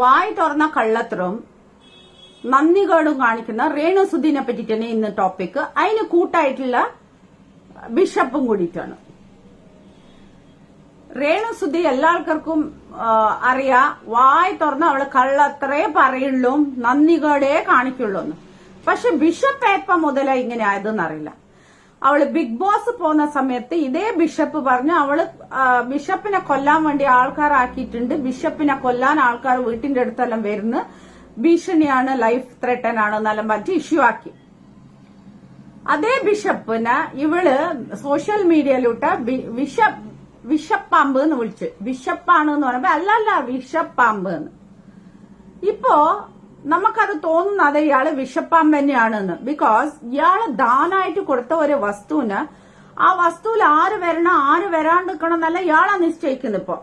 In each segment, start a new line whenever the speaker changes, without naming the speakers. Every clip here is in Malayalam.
വായ് തുറന്ന കള്ളത്തരവും നന്ദികേടും കാണിക്കുന്ന രേണു സുധീനെ പറ്റിയിട്ടാണ് ഇന്ന് ടോപ്പിക്. അതിന് കൂട്ടായിട്ടുള്ള ബിഷപ്പും കൂടിയിട്ടാണ്. രേണു സുധി എല്ലാവർക്കും അറിയാം, വായ് തുറന്ന് അവള് കള്ളത്രേ പറയുള്ളൂ, നന്ദികേടേ കാണിക്കുള്ളൂ. പക്ഷെ ബിഷപ്പ് എപ്പം മുതലാ ഇങ്ങനെ ആയതെന്നറിയില്ല. അവള് ബിഗ് ബോസ് പോകുന്ന സമയത്ത് ഇതേ ബിഷപ്പ് പറഞ്ഞു അവള് ബിഷപ്പിനെ കൊല്ലാൻ വേണ്ടി ആൾക്കാരാക്കിയിട്ടുണ്ട്, ബിഷപ്പിനെ കൊല്ലാൻ ആൾക്കാർ വീട്ടിന്റെ അടുത്തെല്ലാം വരുന്ന ഭീഷണിയാണ്, ലൈഫ് ത്രെട്ടൻ ആണ് എന്നെല്ലാം പറഞ്ഞ് ഇഷ്യൂ ആക്കി. അതേ ബിഷപ്പിനെ ഇവള് സോഷ്യൽ മീഡിയയിലൂട്ട് വിഷപ്പാമ്പ് എന്ന് വിളിച്ചു. ബിഷപ്പാണ് എന്ന് പറയുമ്പോ അല്ലല്ല വിഷപ്പാമ്പ് എന്ന്. ഇപ്പോ നമുക്കത് തോന്നുന്നത് ഇയാള് വിഷപ്പാമ്പ് തന്നെയാണെന്ന്. ബിക്കോസ് ഇയാള് ദാനായിട്ട് കൊടുത്ത ഒരു വസ്തുവിന് ആ വസ്തുവിൽ ആര് വരണം ആര് വരാണ്ടിരിക്കണം എന്നല്ല ഇയാളാ നിശ്ചയിക്കുന്നത്. ഇപ്പൊ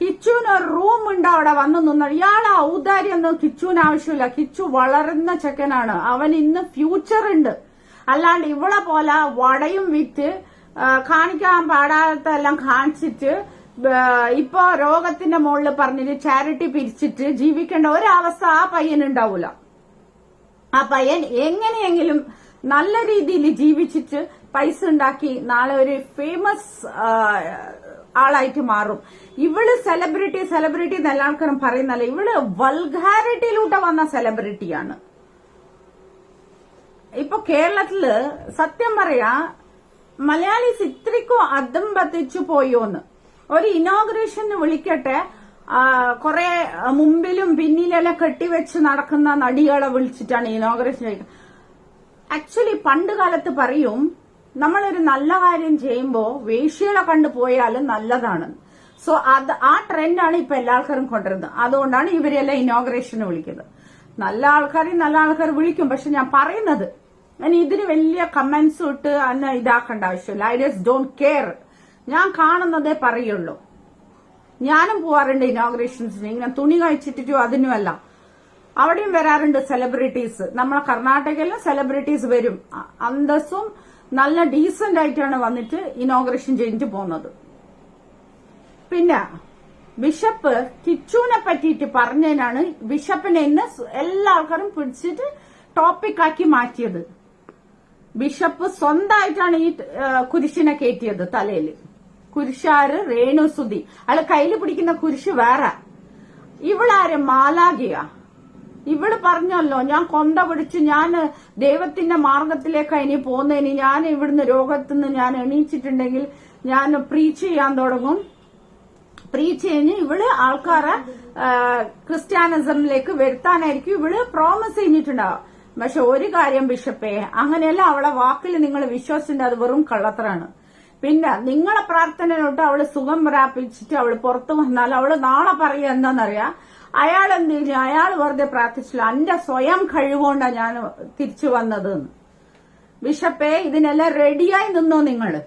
കിച്ചുവിന് ഒരു റൂം ഉണ്ട്, അവിടെ വന്നു നിന്ന് ഇയാളെ ഔദാര്യൊന്നും കിച്ചുവിന് ആവശ്യമില്ല. കിച്ചു വളരുന്ന ചെക്കനാണ്, അവൻ ഇന്ന് ഫ്യൂച്ചർ ഉണ്ട്. അല്ലാണ്ട് ഇവളെ പോലെ വടയും വിറ്റ് കാണിക്കാൻ പാടാത്തെല്ലാം കാണിച്ചിട്ട് ഇപ്പൊ രോഗത്തിന്റെ മുകളിൽ പറഞ്ഞിട്ട് ചാരിറ്റി പിരിച്ചിട്ട് ജീവിക്കേണ്ട ഒരവസ്ഥ ആ പയ്യനുണ്ടാവൂല. ആ പയ്യൻ എങ്ങനെയെങ്കിലും നല്ല രീതിയിൽ ജീവിച്ചിട്ട് പൈസ ഉണ്ടാക്കി നാളെ ഒരു ഫേമസ് ആളായിട്ട് മാറും. ഇവള് സെലിബ്രിറ്റി എന്ന് എല്ലാവർക്കും പറയുന്നല്ല, ഇവള് വൾഗാരിറ്റിയിലൂടെ വന്ന സെലിബ്രിറ്റിയാണ്. ഇപ്പൊ കേരളത്തില് സത്യം പറയാ മലയാളീസ് ഇത്രയ്ക്കും അദം പതിച്ചു പോയോന്ന്. ഒരു ഇനോഗ്രേഷന് വിളിക്കട്ടെ, കുറെ മുമ്പിലും പിന്നിലെല്ലാം കെട്ടിവെച്ച് നടക്കുന്ന നടികളെ വിളിച്ചിട്ടാണ് ഇനോഗ്രേഷൻ കഴിക്കുന്നത്. ആക്ച്വലി പണ്ട് കാലത്ത് പറയും, നമ്മളൊരു നല്ല കാര്യം ചെയ്യുമ്പോ വേശ്യകളെ കണ്ടുപോയാലും നല്ലതാണ്. സോ ആ ട്രെൻഡാണ് ഇപ്പൊ എല്ലാവർക്കും കൊണ്ടുവരുന്നത്. അതുകൊണ്ടാണ് ഇവരെല്ലാം ഇനോഗ്രേഷന് വിളിക്കുന്നത്. നല്ല ആൾക്കാർ വിളിക്കും. പക്ഷെ ഞാൻ പറയുന്നത് ഇതിന് വലിയ കമന്റ്സ് ഇട്ട് അന്നെ ഇതാക്കേണ്ട ആവശ്യമില്ല. I just don't care. ഞാൻ കാണുന്നതേ പറയുള്ളൂ. ഞാനും പോവാറുണ്ട് ഇനോഗ്രേഷൻസിന്, ഇങ്ങനെ തുണി കഴിച്ചിട്ടോ അതിനുമല്ല. അവിടെയും വരാറുണ്ട് സെലിബ്രിറ്റീസ്. നമ്മളെ കർണാടകയിലും സെലിബ്രിറ്റീസ് വരും. അന്തസ്സും നല്ല ഡീസന്റ് ആയിട്ടാണ് വന്നിട്ട് ഇനോഗ്രേഷൻ ചെയ്തിട്ട് പോകുന്നത്. പിന്നെ ബിഷപ്പ് കിച്ചുവിനെ പറ്റിയിട്ട് പറഞ്ഞതിനാണ് ബിഷപ്പിനെ ഇന്ന് എല്ലാ ആൾക്കാരും പിടിച്ചിട്ട് ടോപ്പിക് ആക്കി മാറ്റിയത്. ബിഷപ്പ് സ്വന്തമായിട്ടാണ് ഈ കുരിശിനെ കയറ്റിയത് തലയില്. കുരിശാര് രേണു സുധി, അയാള് കയ്യിൽ പിടിക്കുന്ന കുരിശ് വേറെ. ഇവളാര് മാലാഖിയാ. ഇവള് പറഞ്ഞല്ലോ, ഞാൻ കൊന്ത പിടിച്ച് ഞാൻ ദൈവത്തിന്റെ മാർഗത്തിലേക്കാണ് ഇനി പോകുന്നതിന്, ഞാൻ ഇവിടുന്ന് രോഗത്തുനിന്ന് ഞാൻ എണീച്ചിട്ടുണ്ടെങ്കിൽ ഞാൻ പ്രീച്ച് ചെയ്യാൻ തുടങ്ങും. പ്രീച്ച് കഴിഞ്ഞ് ഇവള് ആൾക്കാരെ ക്രിസ്ത്യാനിസമിലേക്ക് വരുത്താനായിരിക്കും ഇവള് പ്രോമിസ് ചെയ്തിട്ടുണ്ടാവും. പക്ഷെ ഒരു കാര്യം ബിഷപ്പേ, അങ്ങനെയല്ല, അവളെ വാക്കിൽ നിങ്ങൾ വിശ്വസിച്ചിട്ട് അത് വെറും കള്ളത്തരാണ്. പിന്നെ നിങ്ങളെ പ്രാർത്ഥനയിലോട്ട് അവള് സുഖം പ്രാപിച്ചിട്ട് അവള് പുറത്തു വന്നാൽ അവള് നാളെ പറയുക എന്താണെന്നറിയാം, അയാൾ എന്ത് ചെയ്യും, അയാൾ വെറുതെ പ്രാർത്ഥിച്ചില്ല, എന്റെ സ്വയം കഴിവുകൊണ്ടാണ് ഞാൻ തിരിച്ചു വന്നത്. ബിഷപ്പേ, ഇതിനെല്ലാം റെഡിയായി നിന്നോ നിങ്ങള്.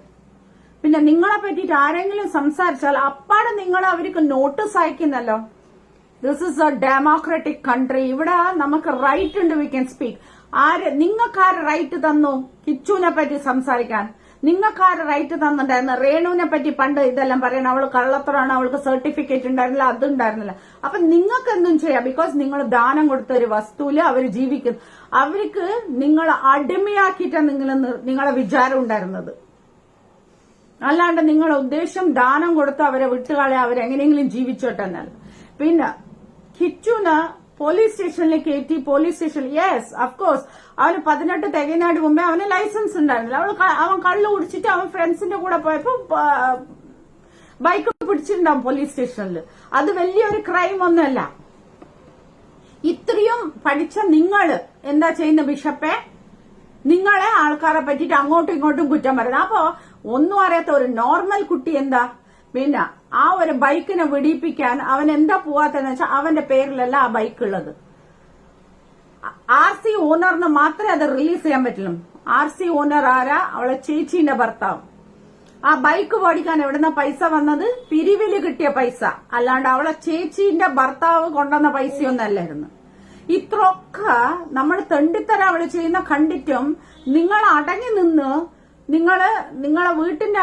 പിന്നെ നിങ്ങളെ പറ്റിയിട്ട് ആരെങ്കിലും സംസാരിച്ചാൽ അപ്പാടെ നിങ്ങൾ അവർക്ക് നോട്ടീസ് അയക്കുന്നല്ലോ. This is a democratic country. ഇവിടെ നമുക്ക് റൈറ്റ് ഉണ്ട്, വി ക്യാൻ സ്പീക്ക്. നിങ്ങൾക്കാര് റൈറ്റ് തന്നു കിച്ചുവിനെ പറ്റി സംസാരിക്കാൻ? നിങ്ങൾക്കാര് റൈറ്റ് തന്നിട്ടുണ്ടായിരുന്നു രേണുവിനെ പറ്റി പണ്ട് ഇതെല്ലാം പറയണം, അവള് കള്ളത്തറാണ്, അവൾക്ക് സർട്ടിഫിക്കറ്റ് ഉണ്ടായിരുന്നില്ല, അതുണ്ടായിരുന്നില്ല. അപ്പൊ നിങ്ങൾക്ക് എന്തും ചെയ്യാം. ബിക്കോസ് നിങ്ങൾ ദാനം കൊടുത്ത ഒരു വസ്തുവില് അവർ ജീവിക്കുന്നു. അവർക്ക് നിങ്ങളെ അടിമയാക്കിയിട്ടാണ് നിങ്ങളെ വിചാരം ഉണ്ടായിരുന്നത്. അല്ലാണ്ട് നിങ്ങളുടെ ഉദ്ദേശം ദാനം കൊടുത്ത് അവരെ വിട്ടുകളെ അവരെങ്ങനെയെങ്കിലും ജീവിച്ചോട്ടെ എന്നല്ല. പിന്നെ കിച്ചുന് പോലീസ് സ്റ്റേഷനിൽ കയറ്റി. പോലീസ് സ്റ്റേഷൻ, യെസ് അഫ്കോഴ്സ്, അവന് 18 തികയുന്നതിന് മുമ്പേ അവന് ലൈസൻസ് ഉണ്ടായിരുന്നില്ല. അവൻ കള്ളു കുടിച്ചിട്ട് അവൻ ഫ്രണ്ട്സിന്റെ കൂടെ പോയപ്പോ ബൈക്ക് പിടിച്ചിട്ടുണ്ടാവും പോലീസ് സ്റ്റേഷനിൽ. അത് വലിയൊരു ക്രൈം ഒന്നുമല്ല. ഇത്രയും പഠിച്ച നിങ്ങള് എന്താ ചെയ്യുന്ന ബിഷപ്പെ? നിങ്ങളെ ആൾക്കാരെ പറ്റിയിട്ട് അങ്ങോട്ടും ഇങ്ങോട്ടും കുറ്റം പറയുന്നത്. അപ്പോ ഒന്നും അറിയാത്ത ഒരു നോർമൽ കുട്ടി എന്താ പിന്നെ ആ ഒരു ബൈക്കിനെ വെടിയിപ്പിക്കാൻ അവൻ എന്താ പോവാത്തെന്ന് വെച്ചാൽ അവന്റെ പേരിലല്ല ആ ബൈക്ക് ഉള്ളത്. RC ഓണറിന് മാത്രമേ അത് റിലീസ് ചെയ്യാൻ പറ്റുള്ളൂ. RC ഓണർ ആരാ? അവളെ ചേച്ചീന്റെ ഭർത്താവ്. ആ ബൈക്ക് ഓടിക്കാൻ എവിടുന്ന പൈസ വന്നത്? പിരിവില് കിട്ടിയ പൈസ, അല്ലാണ്ട് അവളെ ചേച്ചീന്റെ ഭർത്താവ് കൊണ്ടുവന്ന പൈസയൊന്നല്ലായിരുന്നു. ഇത്രയൊക്കെ നമ്മൾ തെണ്ടിത്തര അവള് ചെയ്യുന്ന കണ്ടിട്ടും നിങ്ങൾ അടങ്ങി നിന്ന് നിങ്ങളെ വീട്ടിന്റെ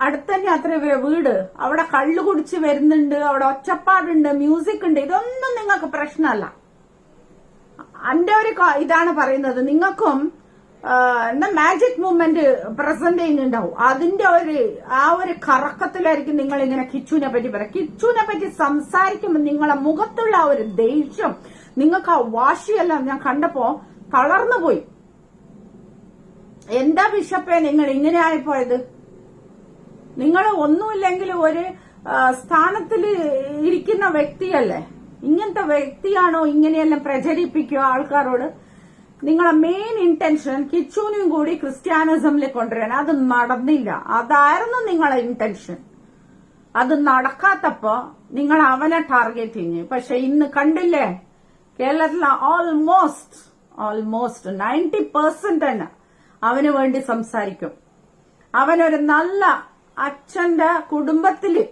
അടുത്ത് തന്നെ അത്ര വീട്, അവിടെ കള്ളു കുടിച്ച് വരുന്നുണ്ട്, അവിടെ ഒച്ചപ്പാടുണ്ട്, മ്യൂസിക് ഉണ്ട്, ഇതൊന്നും നിങ്ങൾക്ക് പ്രശ്നമല്ല. എന്റെ ഒരു ഇതാണ് പറയുന്നത്. നിങ്ങൾക്കും എന്താ മാജിക് മൂവ്മെന്റ് പ്രസന്റ് ചെയ്യുന്നുണ്ടാവും. അതിന്റെ ആ ഒരു കറക്കത്തിലായിരിക്കും നിങ്ങൾ ഇങ്ങനെ കിച്ചുവിനെ പറ്റി പറയാം. കിച്ചുവിനെ പറ്റി സംസാരിക്കുമ്പോൾ നിങ്ങളെ മുഖത്തുള്ള ആ ഒരു ദേഷ്യം, നിങ്ങൾക്ക് ആ വാശിയെല്ലാം ഞാൻ കണ്ടപ്പോ തളർന്നു പോയി. എന്താ ബിഷപ്പേ നിങ്ങൾ ഇങ്ങനെ ആയിപ്പോയത്? നിങ്ങൾ ഒന്നുമില്ലെങ്കിൽ ഒരു സ്ഥാനത്തിൽ ഇരിക്കുന്ന വ്യക്തിയല്ലേ, ഇങ്ങനത്തെ വ്യക്തിയാണോ ഇങ്ങനെയെല്ലാം പ്രചരിപ്പിക്കുക ആൾക്കാരോട്? നിങ്ങളെ മെയിൻ ഇന്റൻഷൻ കിച്ചുവിനും കൂടി ക്രിസ്ത്യാനിസമിലേക്ക് കൊണ്ടുവരാൻ. അത് നടന്നില്ല. അതായിരുന്നു നിങ്ങളെ ഇന്റൻഷൻ. അത് നടക്കാത്തപ്പോ നിങ്ങൾ അവനെ ടാർഗറ്റ് ചെയ്ഞ്ഞു. പക്ഷെ ഇന്ന് കണ്ടില്ലേ, കേരളത്തിൽ ഓൾമോസ്റ്റ് 90% തന്നെ അവന് വേണ്ടി സംസാരിക്കും. അവനൊരു നല്ല അച്ഛന്റെ കുടുംബത്തില്,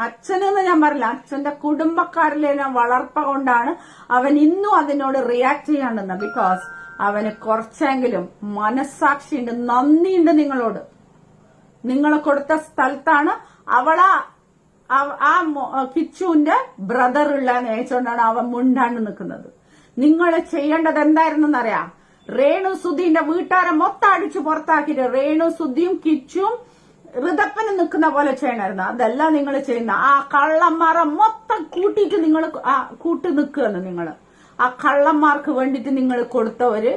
അച്ഛനെന്ന് ഞാൻ പറയില്ല, അച്ഛന്റെ കുടുംബക്കാരിലെ വളർപ്പ കൊണ്ടാണ് അവൻ ഇന്നും അതിനോട് റിയാക്ട് ചെയ്യാണ്ടെന്ന്. ബിക്കോസ് അവന് കുറച്ചെങ്കിലും മനസ്സാക്ഷിയുണ്ട്, നന്ദിയുണ്ട് നിങ്ങളോട്. നിങ്ങൾ കൊടുത്ത സ്ഥലത്താണ് ആ കിച്ചുവിന്റെ ബ്രദർ ഉള്ളതെന്ന് ചോദിച്ചുകൊണ്ടാണ് അവൻ മുണ്ടാണ്ട് നിൽക്കുന്നത്. നിങ്ങൾ ചെയ്യേണ്ടത് എന്തായിരുന്നെന്നറിയാം? രേണു സുധീന്റെ വീട്ടുകാരെ മൊത്തം അടിച്ചു പുറത്താക്കിയിട്ട് രേണു സുധിയും കിച്ചും ഋതപ്പന് നിൽക്കുന്ന പോലെ ചെയ്യണമായിരുന്നു. അതല്ല നിങ്ങൾ ചെയ്യുന്ന. ആ കള്ളന്മാരെ മൊത്തം കൂട്ടിയിട്ട് നിങ്ങൾ കൂട്ടി നിൽക്കുകയാണ്. നിങ്ങൾ ആ കള്ളന്മാർക്ക് വേണ്ടിയിട്ട് നിങ്ങൾ കൊടുത്ത ഒരു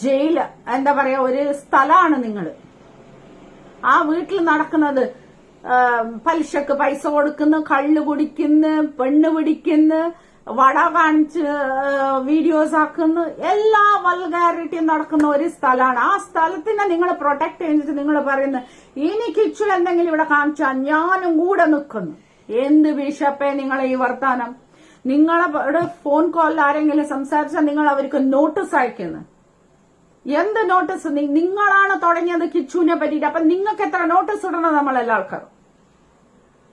ജയില്, എന്താ പറയാ, ഒരു സ്ഥലമാണ് നിങ്ങൾ. ആ വീട്ടിൽ നടക്കുന്നത് പലിശക്ക് പൈസ കൊടുക്കുന്നു, കള്ള് കുടിക്കുന്നു, പെണ്ണ് പിടിക്കുന്നു, വട കാണിച്ച് വീഡിയോസ് ആക്കുന്നു, എല്ലാ വൾഗാരിറ്റിയും നടക്കുന്ന ഒരു സ്ഥലമാണ്. ആ സ്ഥലത്തിനെ നിങ്ങൾ പ്രൊട്ടക്ട് ചെയ്തിട്ട് നിങ്ങൾ പറയുന്നത് ഇനി കിച്ചു എന്തെങ്കിലും ഇവിടെ കാണിച്ചാൽ ഞാനും കൂടെ നിൽക്കുന്നു. എന്ത് ബിഷപ്പേ നിങ്ങളെ ഈ വർത്താനം? നിങ്ങളെ ഫോൺ കോളിൽ ആരെങ്കിലും സംസാരിച്ചാൽ നിങ്ങൾ അവർക്ക് നോട്ടീസ് അയക്കുന്നു. എന്ത് നോട്ടീസ്? നിങ്ങളാണ് തുടങ്ങിയത് കിച്ചുവിനെ പറ്റിയിട്ട്. അപ്പൊ നിങ്ങൾക്ക് എത്ര നോട്ടീസ് ഇടണം നമ്മളെല്ലാ ആൾക്കാരും?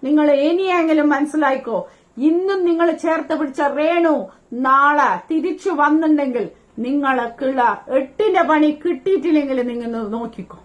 നിങ്ങൾ ഇനിയെങ്കിലും മനസ്സിലായിക്കോ. ഇന്നും നിങ്ങൾ ചേർത്ത് പിടിച്ച രേണു നാളെ തിരിച്ചു വന്നിട്ടുണ്ടെങ്കിൽ നിങ്ങളെ കിള 8ന്റെ പണി കിട്ടിയിട്ടില്ലെങ്കിൽ നിങ്ങൾ നോക്കിക്കോ.